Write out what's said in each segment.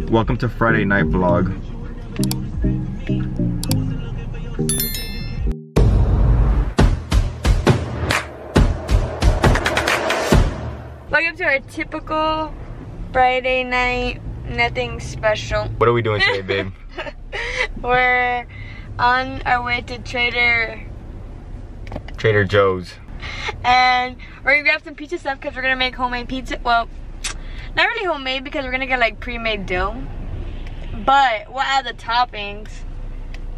Welcome to Friday night vlog. Welcome to our typical Friday night, nothing special. What are we doing today, babe? We're on our way to Trader Joe's. And we're gonna grab some pizza stuff because we're gonna make homemade pizza. Well, not really homemade because we're gonna get like pre-made dough. But we'll add the toppings.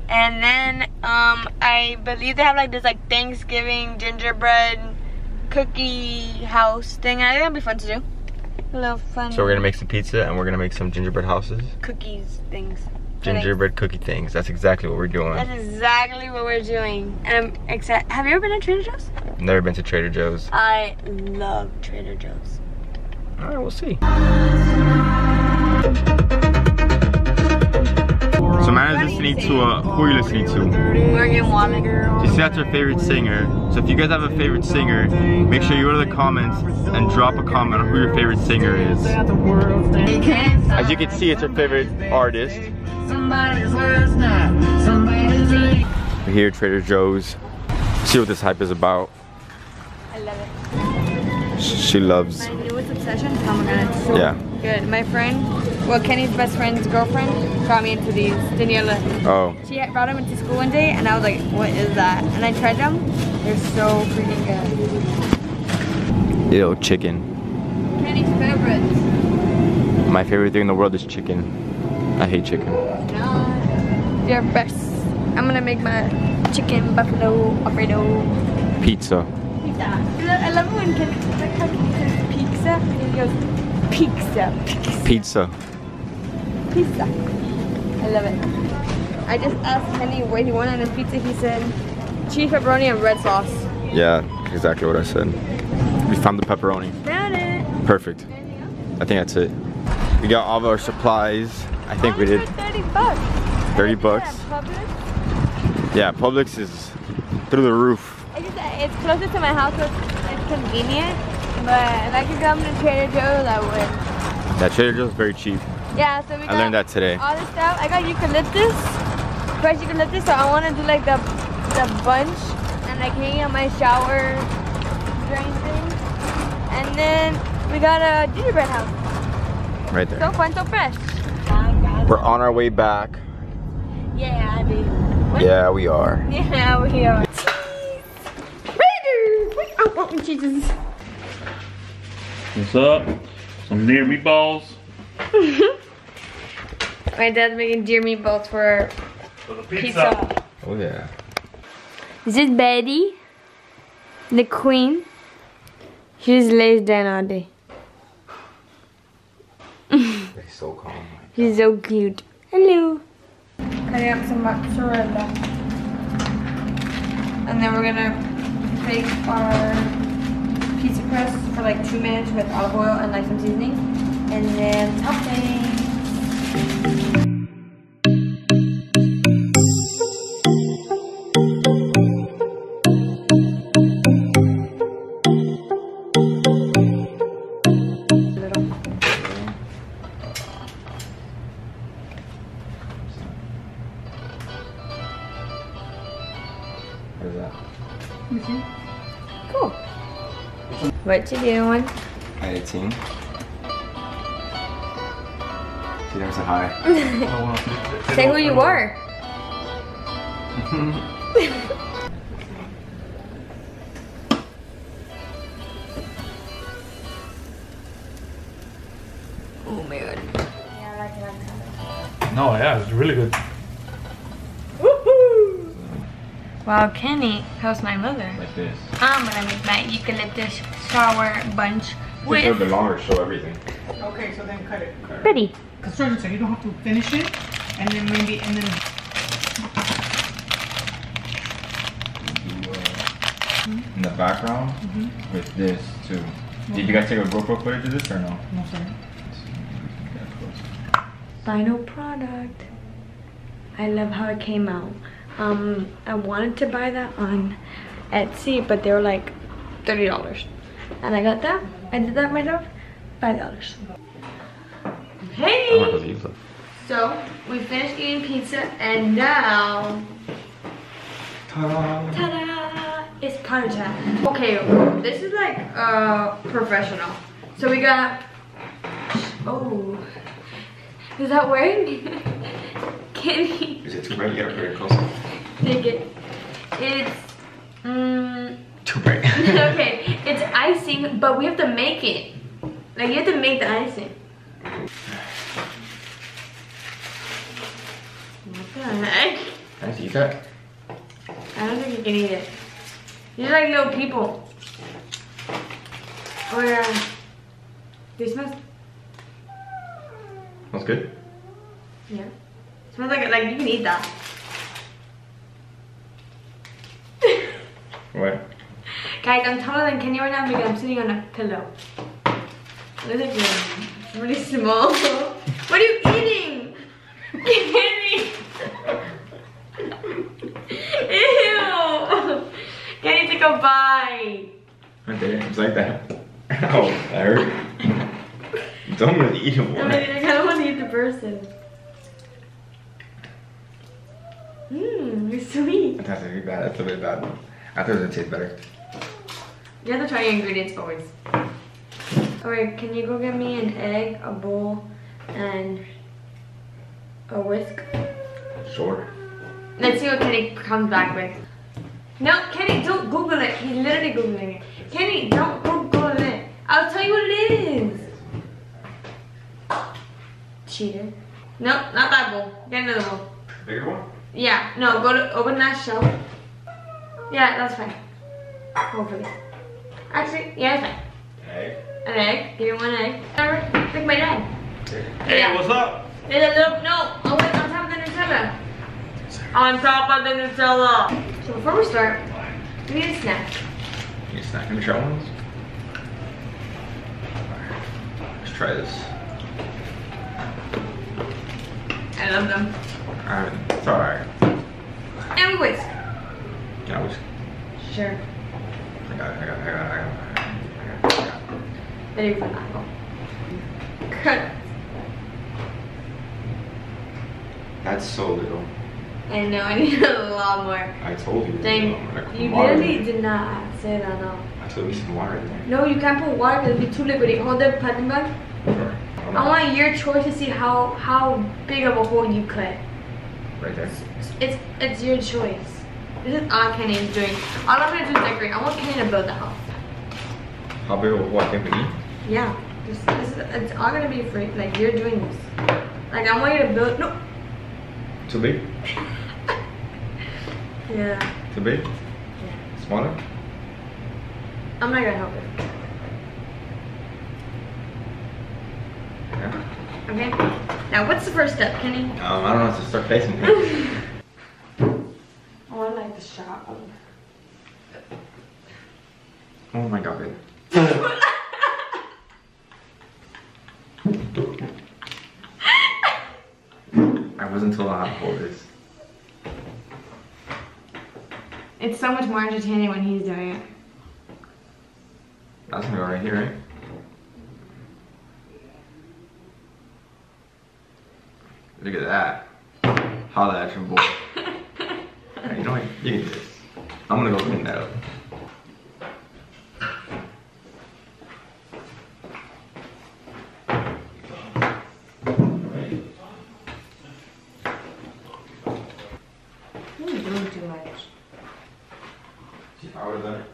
And then I believe they have like this like Thanksgiving gingerbread cookie house thing. I think that'll be fun to do. A little fun. So we're gonna make some pizza and we're gonna make some gingerbread houses. Cookies things. Gingerbread cookie things. That's exactly what we're doing. That's exactly what we're doing. And I'm excited. Have you ever been to Trader Joe's? Never been to Trader Joe's. I love Trader Joe's. Alright, we'll see. So Mana's listening to who are you listening to? Morgan Wallen. She said that's her favorite singer. So if you guys have a favorite singer, make sure you go to the comments and drop a comment on who your favorite singer is. As you can see, it's her favorite artist. We're here at Trader Joe's. See what this hype is about. I love it. She loves. My newest obsession. Oh my god, it's so good. My friend, well, Kenny's best friend's girlfriend got me into these. Daniela. Oh. She brought them into school one day, and I was like, "What is that?" And I tried them. They're so freaking good. Ew, chicken. Kenny's favorites. My favorite thing in the world is chicken. I hate chicken. No, you're best. I'm gonna make my chicken buffalo alfredo. Pizza. Pizza. I love it when Kenny says pizza, and he goes pizza. Pizza. Pizza. I love it. I just asked Kenny what he wanted in pizza. He said cheese, pepperoni, and red sauce. Yeah, exactly what I said. We found the pepperoni. Found it. Perfect. I think that's it. We got all of our supplies. I think we did. 30 bucks. 30 bucks. Yeah, Publix is through the roof. It's closer to my house, so it's convenient. But if I could come to Trader Joe's, I would. Yeah, Trader Joe's is very cheap. Yeah, so we got I learned that today. all this stuff. I got eucalyptus, fresh eucalyptus, so I want to do like the bunch and like hang on my shower drain thing. And then we got a gingerbread house. Right there. So fun, so fresh. We're on our way back. Yeah, I do. What? Yeah, we are. Yeah, we are. Oh, Jesus. What's up? Some deer meatballs. My dad's making deer meatballs for the pizza. Oh yeah. This is Betty, the queen. She just lays down all day. It's so calm. She's so cute. Hello. Cutting up some mozzarella. And then we're gonna bake our pizza crust for like 2 minutes with olive oil and like some seasoning. And then topping. What is that? Cool. What you doing? Editing. She never said hi. Say who you are. Oh man. No, yeah, it's really good. Wow, Kenny, how's my mother? Like this. I'm gonna make my eucalyptus sour bunch Take with a bit longer, show everything. Okay, so then cut it. Betty. Construction, so you don't have to finish it, and then maybe, and then. In the background with this too. Did you guys take a GoPro footage of this or no? No, sorry. Final product. I love how it came out. I wanted to buy that on Etsy, but they were like $30. And I got that. I did that myself. $5. Hey! So, we finished eating pizza and now... Ta-da! Ta-da! It's party time. Okay, this is like professional. So we got... Oh. Is that work? Kenny. Is it too bright? You gotta put it closer. Take it. It's... Too bright. Okay, it's icing, but we have to make it. Like, you have to make the icing. What the heck? Can I eat that? I don't think you can eat it. You're like little people. Oh yeah. It smells... Smells good? Yeah. It smells like you can eat that. What? Guys, I'm taller than Kenny right now because I'm sitting on a pillow. Look at you. It's really small. What are you eating? Kenny! Ew! Kenny, take a bite. I did it. It's like that. Ow, that hurt. Don't really eat it more. I kind of want to eat the person. Mmm, it's sweet. That's really bad. That's a bit bad. I thought it would taste better. You have to try your ingredients always. Alright, can you go get me an egg, a bowl, and a whisk? Sure. Let's see what Kenny comes back with. No, Kenny, don't Google it. He's literally Googling it. Kenny, don't Google it. I'll tell you what it is. Cheater. No, not that bowl. Get another bowl. Bigger one? Yeah, no, go to open that shelf. Yeah, that's fine. Hopefully. Actually, yeah, it's fine. Egg. An egg. Give me one egg. Whatever. Like my dad. Hey, Yeah. what's up? There's a little, no, oh wait, on top of the Nutella. On top of the Nutella. So before we start, we need a snack. You need a snack in the shell ones? Let's try this. I love them. Alright, it's alright. And we whisk. Can I whisk? Sure. I got it. Ready for that. Go. Cut. That's so little. I know, I need a lot more. I told you. Dang, you literally did not say that, no. I told you some water in there. No, you can't put water because it'll be too liquidy. Hold the piping bag. Sure. I want your choice to see how big of a hole you cut. Right there. It's your choice. This is all Kenny is doing. All I'm gonna do is decorate. I want Kenny to build the house. How big of a hole I can eat? Yeah. It's all gonna be free. Like, you're doing this. Like, I want you to build. No. Too big? Yeah. Too big? Yeah. Smaller? I'm not gonna help it. Yeah. Okay. Now, what's the first step, Kenny? I don't know how to start facing things. Oh, I like the shot one. Oh my god, babe. I wasn't told how to hold this. It's so much more entertaining when he's doing it. That's gonna go right here, right? Look at that. Holla at your boy. Right, you know what? You can do this. I'm gonna go clean that up. You're doing too much. See if I would've done it.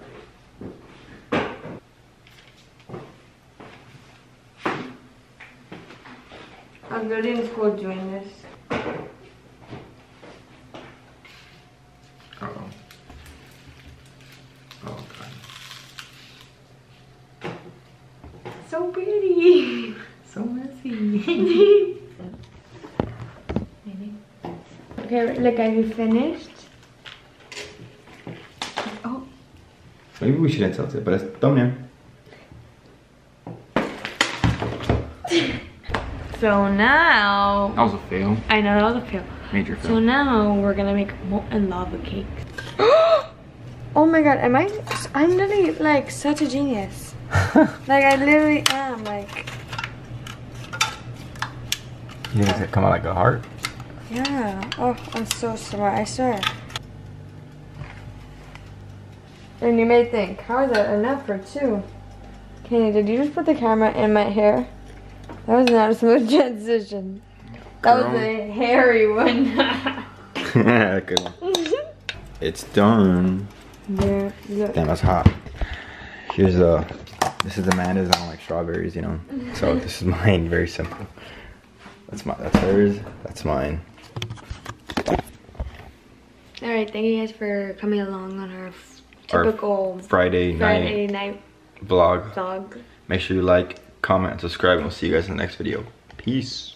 I'm good in school doing this. Uh-oh. Oh, God. So pretty. So messy. Okay, look, are you finished? Oh. Maybe we shouldn't tilt it, but it's thumbnail. So now... That was a fail. I know, that was a fail. Major fail. So now we're gonna make molten lava cakes. Oh my god, I'm literally like such a genius. Like, I literally am like... You think it's gonna come out like a heart? Yeah. Oh, I'm so smart, I swear. And you may think, how is that enough for two? Kenny, did you just put the camera in my hair? That was not a smooth transition. That was a hairy one. Good one. It's done. Yeah, look. Damn, that's hot. Here's this is Amanda's. I don't like strawberries, you know. So this is mine. Very simple. That's hers. That's mine. Alright, thank you guys for coming along on our typical Friday night vlog. vlog. Make sure you like, comment, and subscribe, and we'll see you guys in the next video. Peace.